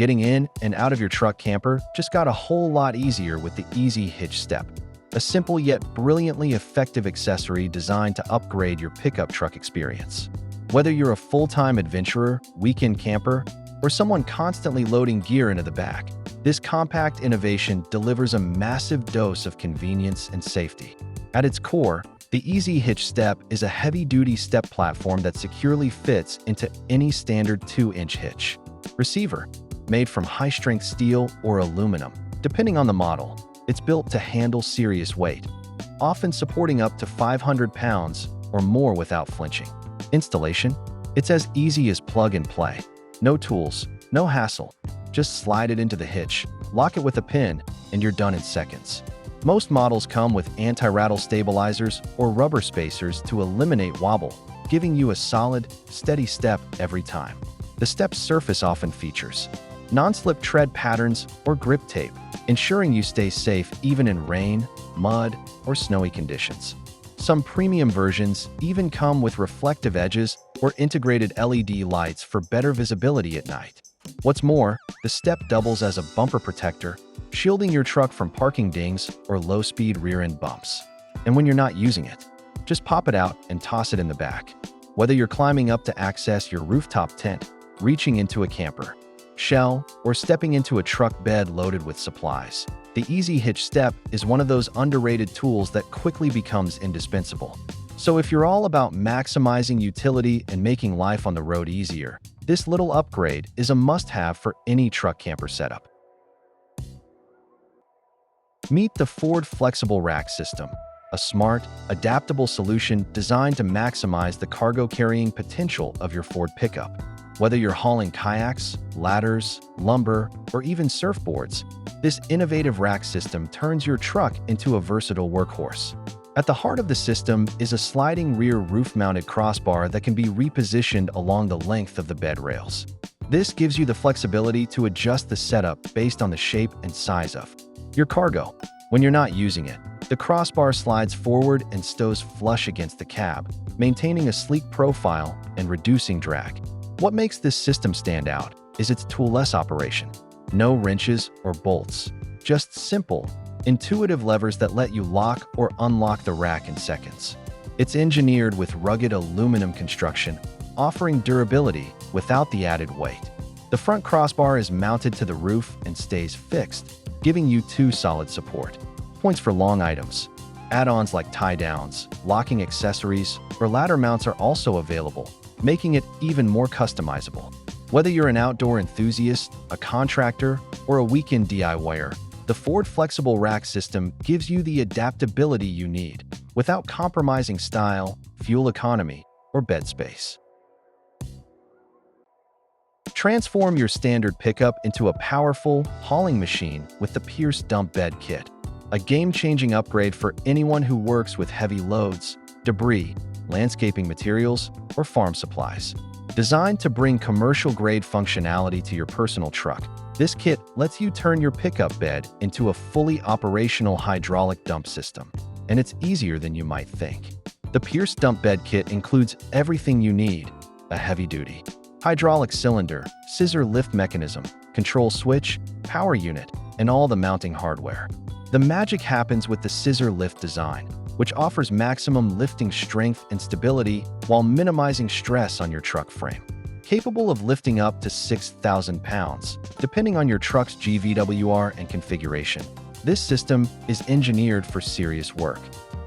Getting in and out of your truck camper just got a whole lot easier with the Easy Hitch Step, a simple yet brilliantly effective accessory designed to upgrade your pickup truck experience. Whether you're a full-time adventurer, weekend camper, or someone constantly loading gear into the back, this compact innovation delivers a massive dose of convenience and safety. At its core, the Easy Hitch Step is a heavy-duty step platform that securely fits into any standard 2-inch hitch. Receiver, made from high-strength steel or aluminum, depending on the model, it's built to handle serious weight, often supporting up to 500 pounds or more without flinching. Installation, it's as easy as plug and play. No tools, no hassle. Just slide it into the hitch, lock it with a pin, and you're done in seconds. Most models come with anti-rattle stabilizers or rubber spacers to eliminate wobble, giving you a solid, steady step every time. The step's surface often features non-slip tread patterns or grip tape, ensuring you stay safe even in rain, mud, or snowy conditions. Some premium versions even come with reflective edges or integrated LED lights for better visibility at night. What's more, the step doubles as a bumper protector, shielding your truck from parking dings or low-speed rear-end bumps. And when you're not using it, just pop it out and toss it in the back. Whether you're climbing up to access your rooftop tent, reaching into a camper shell, or stepping into a truck bed loaded with supplies, the Easy Hitch Step is one of those underrated tools that quickly becomes indispensable. So if you're all about maximizing utility and making life on the road easier, this little upgrade is a must-have for any truck camper setup. Meet the Ford Flexible Rack System, a smart, adaptable solution designed to maximize the cargo carrying potential of your Ford pickup. Whether you're hauling kayaks, ladders, lumber, or even surfboards, this innovative rack system turns your truck into a versatile workhorse. At the heart of the system is a sliding rear roof-mounted crossbar that can be repositioned along the length of the bed rails. This gives you the flexibility to adjust the setup based on the shape and size of your cargo. When you're not using it, the crossbar slides forward and stows flush against the cab, maintaining a sleek profile and reducing drag. What makes this system stand out is its toolless operation. No wrenches or bolts, just simple, intuitive levers that let you lock or unlock the rack in seconds. It's engineered with rugged aluminum construction, offering durability without the added weight. The front crossbar is mounted to the roof and stays fixed, giving you 2 solid support points for long items. Add-ons like tie-downs, locking accessories, or ladder mounts are also available, making it even more customizable. Whether you're an outdoor enthusiast, a contractor, or a weekend DIYer, the Ford Flexible Rack System gives you the adaptability you need without compromising style, fuel economy, or bed space. Transform your standard pickup into a powerful hauling machine with the Pierce Dump Bed Kit, a game-changing upgrade for anyone who works with heavy loads, debris, landscaping materials, or farm supplies. Designed to bring commercial-grade functionality to your personal truck, this kit lets you turn your pickup bed into a fully operational hydraulic dump system, and it's easier than you might think. The Pierce Dump Bed Kit includes everything you need: a heavy-duty hydraulic cylinder, scissor lift mechanism, control switch, power unit, and all the mounting hardware. The magic happens with the scissor lift design, which offers maximum lifting strength and stability while minimizing stress on your truck frame. Capable of lifting up to 6,000 pounds, depending on your truck's GVWR and configuration, this system is engineered for serious work.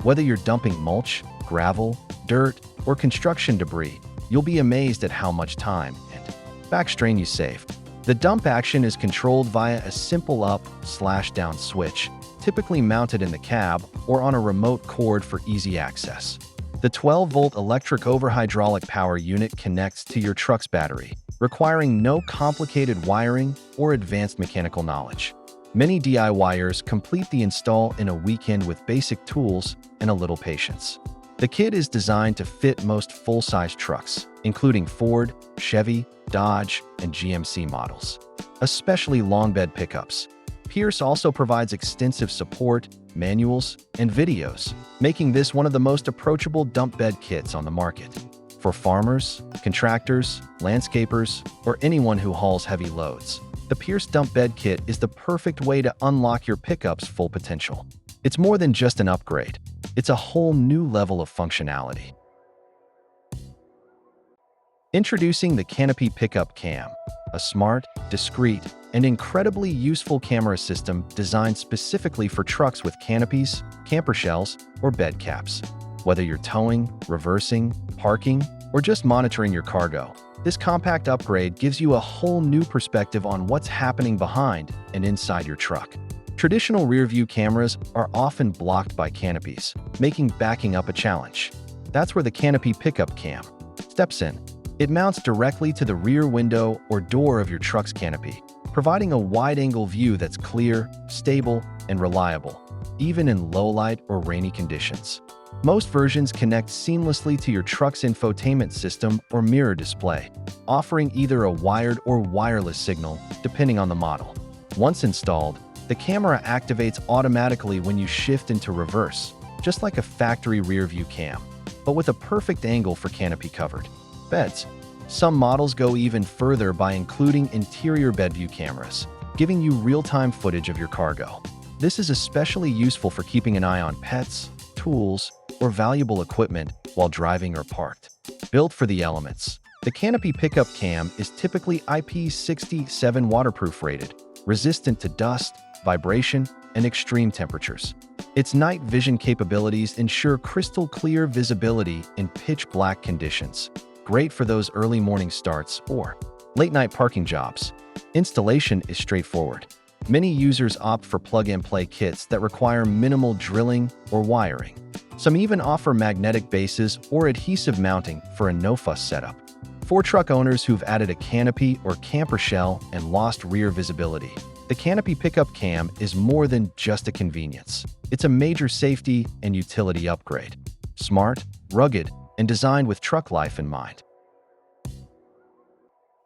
Whether you're dumping mulch, gravel, dirt, or construction debris, you'll be amazed at how much time and back strain you save. The dump action is controlled via a simple up/down switch, typically mounted in the cab or on a remote cord for easy access. The 12-volt electric over-hydraulic power unit connects to your truck's battery, requiring no complicated wiring or advanced mechanical knowledge. Many DIYers complete the install in a weekend with basic tools and a little patience. The kit is designed to fit most full-size trucks, including Ford, Chevy, Dodge, and GMC models, especially long bed pickups. Pierce also provides extensive support, manuals, and videos, making this one of the most approachable dump bed kits on the market. For farmers, contractors, landscapers, or anyone who hauls heavy loads, The Pierce Dump Bed Kit is the perfect way to unlock your pickup's full potential. It's more than just an upgrade. It's a whole new level of functionality. Introducing the Canopy Pickup Cam, a smart, discreet, and incredibly useful camera system designed specifically for trucks with canopies, camper shells, or bed caps. Whether you're towing, reversing, parking, or just monitoring your cargo, this compact upgrade gives you a whole new perspective on what's happening behind and inside your truck. Traditional rear-view cameras are often blocked by canopies, making backing up a challenge. That's where the Canopy Pickup Cam steps in. It mounts directly to the rear window or door of your truck's canopy, providing a wide-angle view that's clear, stable, and reliable, even in low-light or rainy conditions. Most versions connect seamlessly to your truck's infotainment system or mirror display, offering either a wired or wireless signal, depending on the model. Once installed, the camera activates automatically when you shift into reverse, just like a factory rear-view cam, but with a perfect angle for canopy-covered beds. Some models go even further by including interior bed view cameras, giving you real-time footage of your cargo. This is especially useful for keeping an eye on pets, tools, or valuable equipment while driving or parked. Built for the elements, the Canopy Pickup Cam is typically IP67 waterproof rated, resistant to dust, vibration, and extreme temperatures. Its night vision capabilities ensure crystal clear visibility in pitch black conditions, great for those early morning starts or late-night parking jobs. Installation is straightforward. Many users opt for plug-and-play kits that require minimal drilling or wiring. Some even offer magnetic bases or adhesive mounting for a no-fuss setup. For truck owners who've added a canopy or camper shell and lost rear visibility, the Canopy Pickup Cam is more than just a convenience. It's a major safety and utility upgrade. Smart, rugged, and designed with truck life in mind.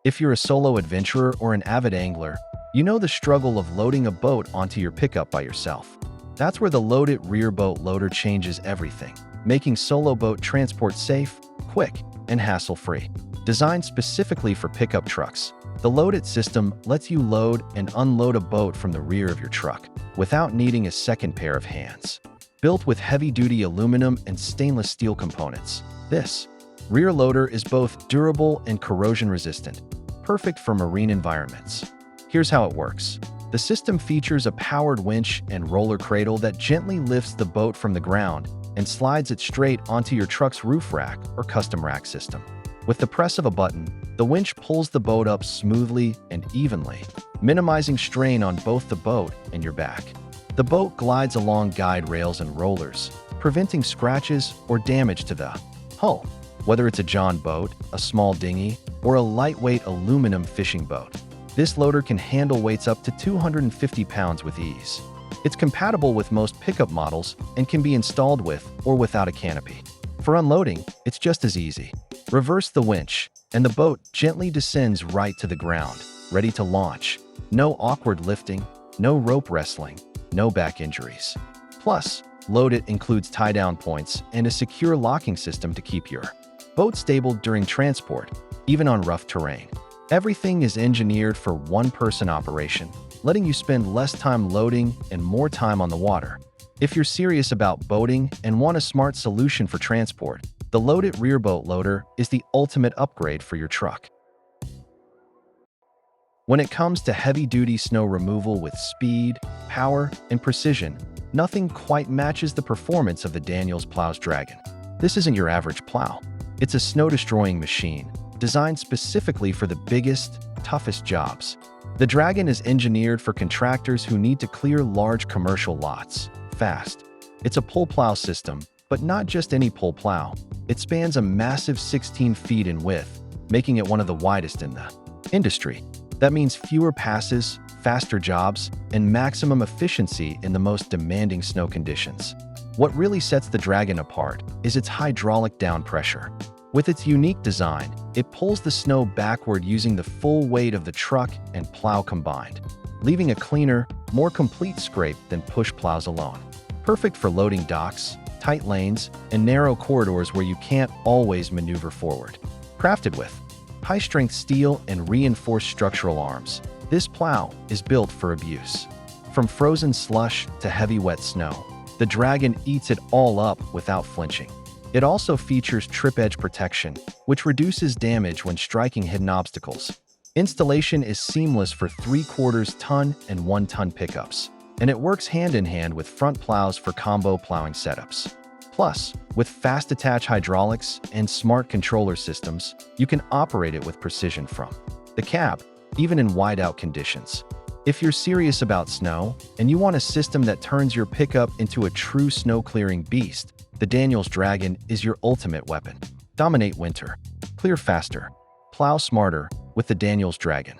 If you're a solo adventurer or an avid angler, you know the struggle of loading a boat onto your pickup by yourself. That's where the Load-It rear boat loader changes everything, making solo boat transport safe, quick, and hassle-free. Designed specifically for pickup trucks, the Load-It system lets you load and unload a boat from the rear of your truck without needing a second pair of hands. Built with heavy-duty aluminum and stainless steel components, this rear loader is both durable and corrosion-resistant, perfect for marine environments. Here's how it works. The system features a powered winch and roller cradle that gently lifts the boat from the ground and slides it straight onto your truck's roof rack or custom rack system. With the press of a button, the winch pulls the boat up smoothly and evenly, minimizing strain on both the boat and your back. The boat glides along guide rails and rollers, preventing scratches or damage to the hull. Whether it's a John boat, a small dinghy, or a lightweight aluminum fishing boat, this loader can handle weights up to 250 pounds with ease. It's compatible with most pickup models and can be installed with or without a canopy. For unloading, it's just as easy. Reverse the winch, and the boat gently descends right to the ground, ready to launch. No awkward lifting, no rope wrestling, no back injuries. Plus, Load-It includes tie-down points and a secure locking system to keep your boat stable during transport, even on rough terrain. Everything is engineered for one-person operation, letting you spend less time loading and more time on the water. If you're serious about boating and want a smart solution for transport, the Load-It rear boat loader is the ultimate upgrade for your truck. When it comes to heavy-duty snow removal with speed, power, and precision, nothing quite matches the performance of the Daniels Plows Dragon. This isn't your average plow. It's a snow-destroying machine, designed specifically for the biggest, toughest jobs. The Dragon is engineered for contractors who need to clear large commercial lots fast. It's a pull plow system, but not just any pull plow. It spans a massive 16 feet in width, making it one of the widest in the industry. That means fewer passes, faster jobs, and maximum efficiency in the most demanding snow conditions. What really sets the Dragon apart is its hydraulic down pressure. With its unique design, it pulls the snow backward using the full weight of the truck and plow combined, leaving a cleaner, more complete scrape than push plows alone. Perfect for loading docks, tight lanes, and narrow corridors where you can't always maneuver forward. Crafted with high-strength steel and reinforced structural arms, This plow is built for abuse. From frozen slush to heavy wet snow, the Dragon eats it all up without flinching. It also features trip edge protection, which reduces damage when striking hidden obstacles. Installation is seamless for 3/4 ton and 1 ton pickups, and it works hand in hand with front plows for combo plowing setups. Plus, with fast attach hydraulics and smart controller systems, you can operate it with precision from the cab, even in whiteout conditions. If you're serious about snow and you want a system that turns your pickup into a true snow-clearing beast, the Daniels Dragon is your ultimate weapon. Dominate winter. Clear faster. Plow smarter with the Daniels Dragon.